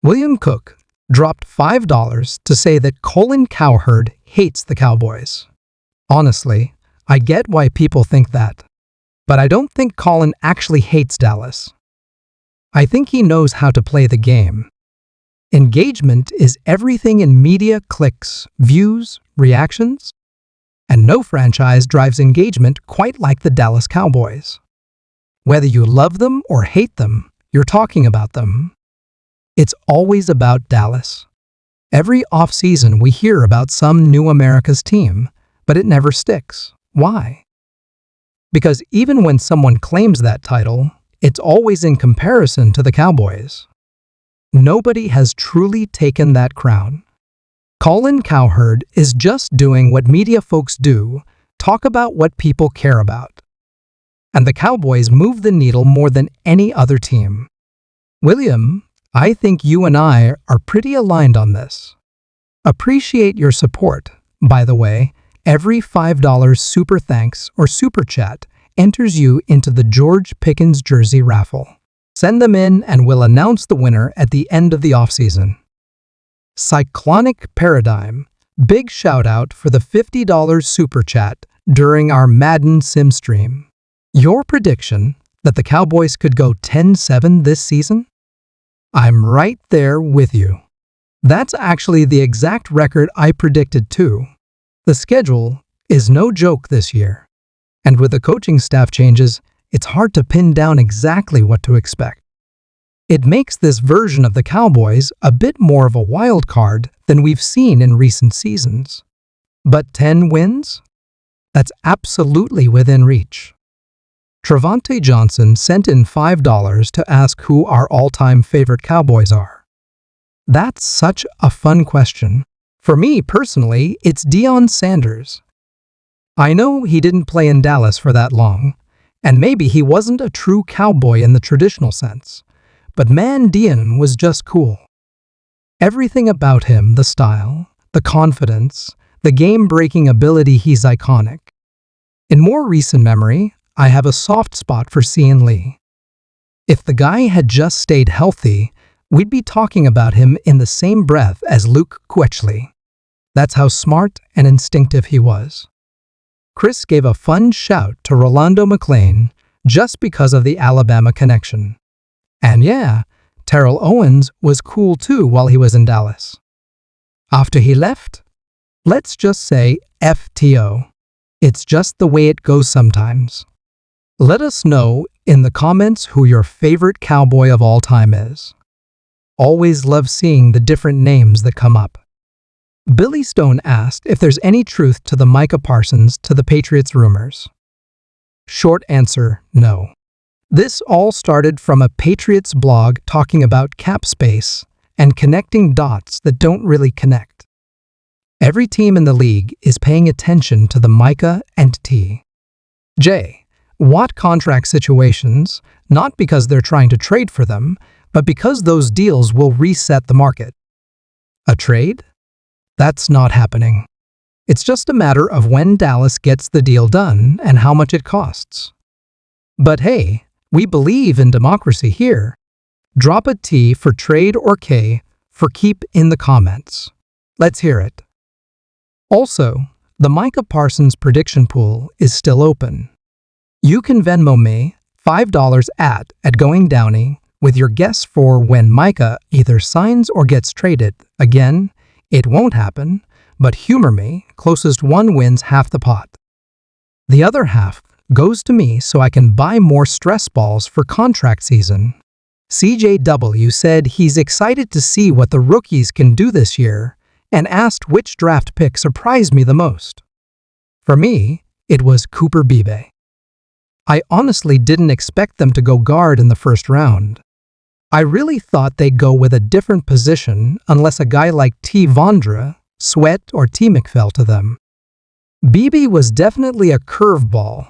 William Cook dropped $5 to say that Colin Cowherd hates the Cowboys. Honestly, I get why people think that, but I don't think Colin actually hates Dallas. I think he knows how to play the game. Engagement is everything in media: clicks, views, reactions, and no franchise drives engagement quite like the Dallas Cowboys. Whether you love them or hate them, you're talking about them. It's always about Dallas. Every offseason we hear about some new America's team, but it never sticks. Why? Because even when someone claims that title, it's always in comparison to the Cowboys. Nobody has truly taken that crown. Colin Cowherd is just doing what media folks do, talk about what people care about. And the Cowboys move the needle more than any other team. William, I think you and I are pretty aligned on this. Appreciate your support. By the way, every $5 super thanks or super chat enters you into the George Pickens jersey raffle. Send them in and we'll announce the winner at the end of the offseason. Cyclonic Paradigm, big shout out for the $50 super chat during our Madden Sim stream. Your prediction that the Cowboys could go 10-7 this season? I'm right there with you. That's actually the exact record I predicted too. The schedule is no joke this year. And with the coaching staff changes, it's hard to pin down exactly what to expect. It makes this version of the Cowboys a bit more of a wild card than we've seen in recent seasons. But 10 wins? That's absolutely within reach. Travante Johnson sent in $5 to ask who our all-time favorite Cowboys are. That's such a fun question. For me personally, it's Deion Sanders. I know he didn't play in Dallas for that long, and maybe he wasn't a true cowboy in the traditional sense, but man, Deion was just cool. Everything about him, the style, the confidence, the game-breaking ability, he's iconic. In more recent memory, I have a soft spot for Cian Lee. If the guy had just stayed healthy, we'd be talking about him in the same breath as Luke Kuechly. That's how smart and instinctive he was. Chris gave a fun shout to Rolando McClain just because of the Alabama connection. And yeah, Terrell Owens was cool too while he was in Dallas. After he left, let's just say FTO. It's just the way it goes sometimes. Let us know in the comments who your favorite Cowboy of all time is. Always love seeing the different names that come up. Billy Stone asked if there's any truth to the Micah Parsons to the Patriots rumors. Short answer, no. This all started from a Patriots blog talking about cap space and connecting dots that don't really connect. Every team in the league is paying attention to the Micah and T.J. Watt contract situations, not because they're trying to trade for them, but because those deals will reset the market. A trade? That's not happening. It's just a matter of when Dallas gets the deal done and how much it costs. But hey, we believe in democracy here. Drop a T for trade or K for keep in the comments. Let's hear it. Also, the Micah Parsons prediction pool is still open. You can Venmo me $5 at @GoingDowney with your guess for when Micah either signs or gets traded. Again, it won't happen, but humor me, closest one wins half the pot. The other half goes to me so I can buy more stress balls for contract season. CJW said he's excited to see what the rookies can do this year and asked which draft pick surprised me the most. For me, it was Cooper Beebe. I honestly didn't expect them to go guard in the first round. I really thought they'd go with a different position unless a guy like T. Vondra, Sweat, or T. McFell to them. Beebe was definitely a curveball.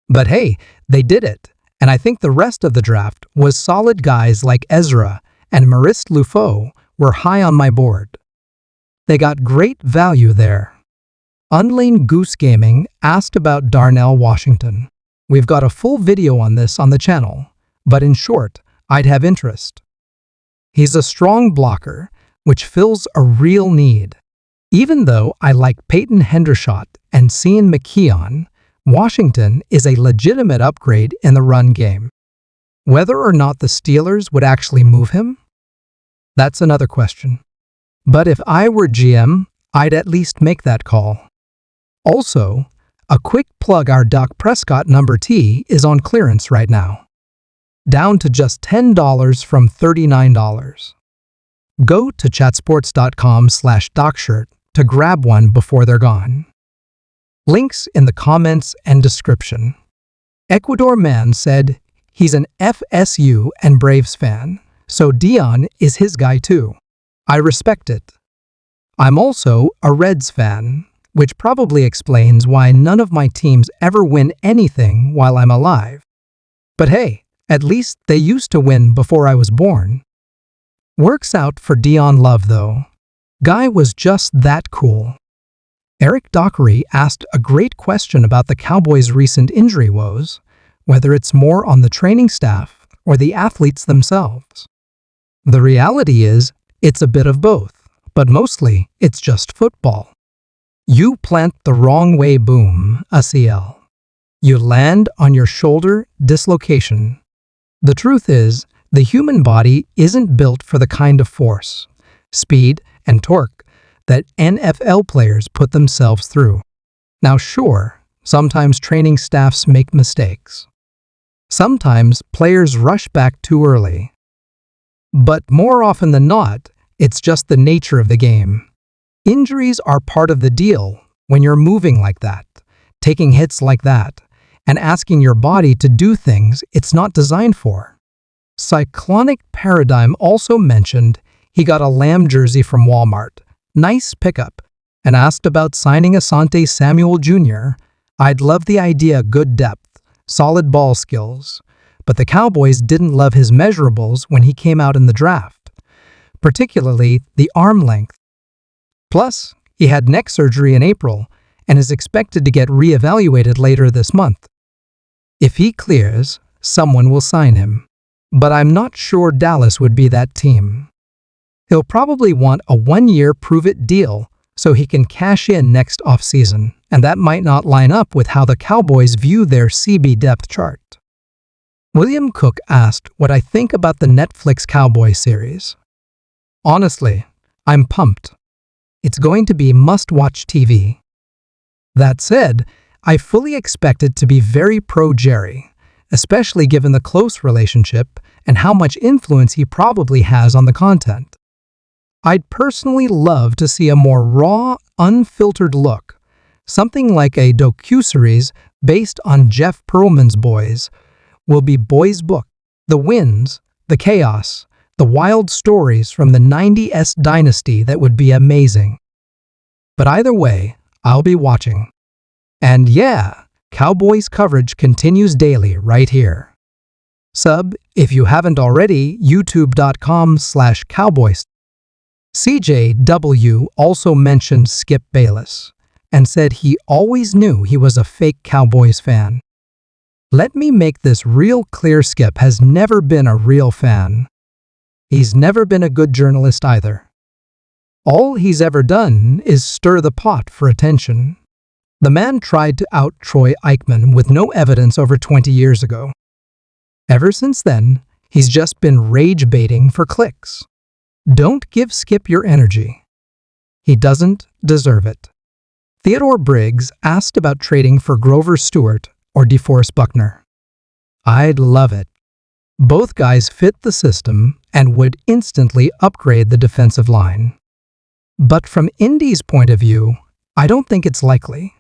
But hey, they did it, and I think the rest of the draft was solid. Guys like Ezra and Marist Lufo were high on my board. They got great value there. Unlane Goose Gaming asked about Darnell Washington. We've got a full video on this on the channel, but in short, I'd have interest. He's a strong blocker, which fills a real need. Even though I like Peyton Hendershot and Cian McKeon, Washington is a legitimate upgrade in the run game. Whether or not the Steelers would actually move him? That's another question. But if I were GM, I'd at least make that call. Also, a quick plug: our Dak Prescott number T is on clearance right now. Down to just $10 from $39. Go to chatsports.com/DocShirt to grab one before they're gone. Links in the comments and description. Ecuador Man said he's an FSU and Braves fan, so Dion is his guy too. I respect it. I'm also a Reds fan, which probably explains why none of my teams ever win anything while I'm alive. But hey, at least they used to win before I was born. Works out for Dion Love though. Guy was just that cool. Eric Dockery asked a great question about the Cowboys' recent injury woes, whether it's more on the training staff or the athletes themselves. The reality is, it's a bit of both, but mostly it's just football. You plant the wrong way, boom, ACL. You land on your shoulder, dislocation. The truth is, the human body isn't built for the kind of force, speed, and torque that NFL players put themselves through. Now sure, sometimes training staffs make mistakes. Sometimes players rush back too early. But more often than not, it's just the nature of the game. Injuries are part of the deal when you're moving like that, taking hits like that, and asking your body to do things it's not designed for. Cyclonic Paradigm also mentioned he got a Lamb jersey from Walmart, nice pickup, and asked about signing Asante Samuel Jr. I'd love the idea: good depth, solid ball skills, but the Cowboys didn't love his measurables when he came out in the draft, particularly the arm length. Plus, he had neck surgery in April and is expected to get re-evaluated later this month. If he clears, someone will sign him, but I'm not sure Dallas would be that team. He'll probably want a one-year prove-it deal so he can cash in next offseason, and that might not line up with how the Cowboys view their CB depth chart. William Cook asked what I think about the Netflix Cowboy series. Honestly, I'm pumped. It's going to be must-watch TV. That said, I fully expect it to be very pro-Jerry, especially given the close relationship and how much influence he probably has on the content. I'd personally love to see a more raw, unfiltered look, something like a docuseries based on Jeff Pearlman's Boys. Will be Boys' Book, the wins, the chaos, the wild stories from the 90s dynasty that would be amazing. But either way, I'll be watching. And yeah, Cowboys coverage continues daily right here. Sub, if you haven't already, youtube.com/Cowboys. CJW also mentioned Skip Bayless and said he always knew he was a fake Cowboys fan. Let me make this real clear: Skip has never been a real fan. He's never been a good journalist either. All he's ever done is stir the pot for attention. The man tried to out Troy Aikman with no evidence over 20 years ago. Ever since then, he's just been rage-baiting for clicks. Don't give Skip your energy. He doesn't deserve it. Theodore Briggs asked about trading for Grover Stewart or DeForest Buckner. I'd love it. Both guys fit the system and would instantly upgrade the defensive line. But from Indy's point of view, I don't think it's likely.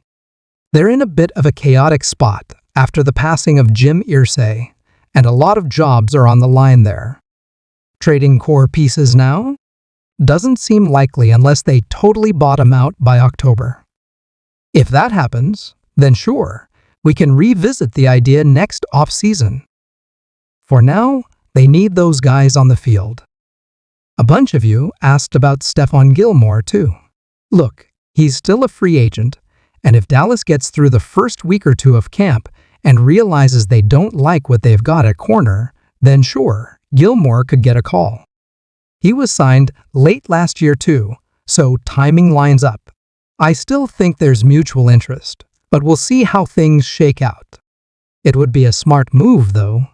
They're in a bit of a chaotic spot after the passing of Jim Irsay, and a lot of jobs are on the line there. Trading core pieces now? Doesn't seem likely unless they totally bottom out by October. If that happens, then sure, we can revisit the idea next off-season. For now, they need those guys on the field. A bunch of you asked about Stephon Gilmore too. Look, he's still a free agent, and if Dallas gets through the first week or two of camp and realizes they don't like what they've got at corner, then sure, Gilmore could get a call. He was signed late last year too, so timing lines up. I still think there's mutual interest, but we'll see how things shake out. It would be a smart move, though,